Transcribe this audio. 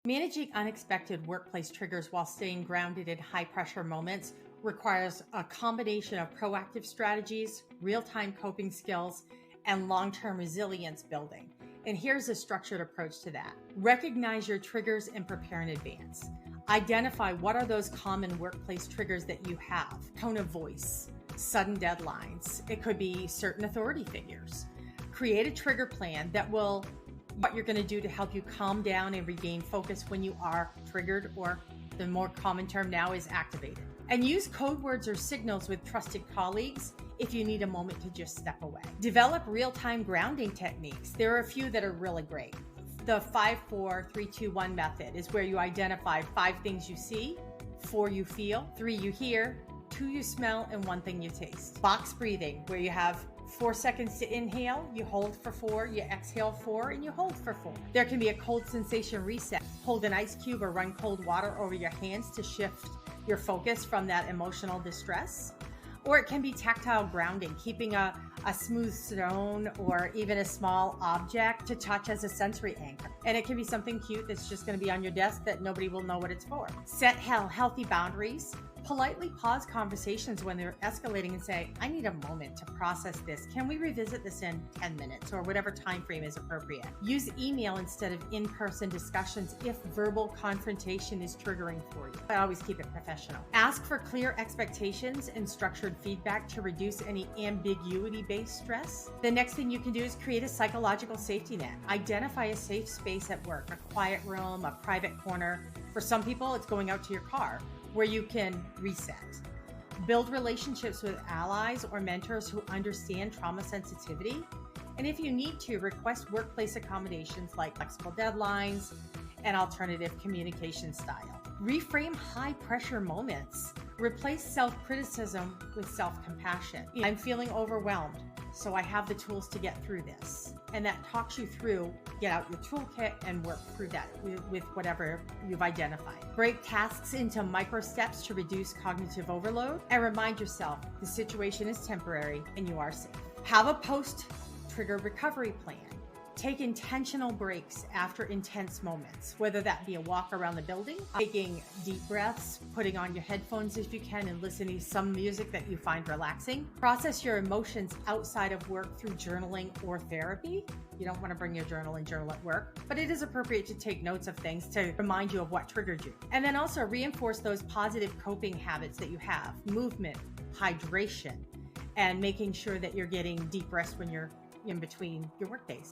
Managing unexpected workplace triggers while staying grounded in high pressure moments requires a combination of proactive strategies, real-time coping skills, and long-term resilience building. And here's a structured approach to that. Recognize your triggers and prepare in advance. Identify what are those common workplace triggers that you have. Tone of voice, sudden deadlines. It could be certain authority figures. Create a trigger plan that will what you're going to do to help you calm down and regain focus when you are triggered, or the more common term now is activated. And use code words or signals with trusted colleagues if you need a moment to just step away. Develop real-time grounding techniques. There are a few that are really great. The 5-4-3-2-1 method is where you identify 5 things you see, 4 you feel, 3 you hear, 2 you smell, and 1 thing you taste. Box breathing, where you have 4 seconds to inhale, you hold for 4, you exhale 4, and you hold for 4. There can be a cold sensation reset. Hold an ice cube or run cold water over your hands to shift your focus from that emotional distress. Or it can be tactile grounding, keeping a smooth stone or even a small object to touch as a sensory anchor. And it can be something cute that's just going to be on your desk that nobody will know what it's for. Set healthy boundaries. Politely pause conversations when they're escalating and say, I need a moment to process this. Can we revisit this in 10 minutes or whatever time frame is appropriate? Use email instead of in-person discussions if verbal confrontation is triggering for you. I always keep it professional. Ask for clear expectations and structured feedback to reduce any ambiguity-based stress. The next thing you can do is create a psychological safety net. Identify a safe space at work, a quiet room, a private corner. For some people, it's going out to your car, where you can reset. Build relationships with allies or mentors who understand trauma sensitivity. And if you need to, request workplace accommodations like flexible deadlines and alternative communication style. Reframe high pressure moments. Replace self-criticism with self-compassion. I'm feeling overwhelmed, so I have the tools to get through this. And that talks you through, get out your toolkit and work through that with whatever you've identified. Break tasks into micro steps to reduce cognitive overload, and remind yourself the situation is temporary and you are safe. Have a post-trigger recovery plan. Take intentional breaks after intense moments, whether that be a walk around the building, taking deep breaths, putting on your headphones if you can, and listening to some music that you find relaxing. Process your emotions outside of work through journaling or therapy. You don't want to bring your journal and journal at work, but it is appropriate to take notes of things to remind you of what triggered you. And then also reinforce those positive coping habits that you have: movement, hydration, and making sure that you're getting deep rest when you're in between your work days.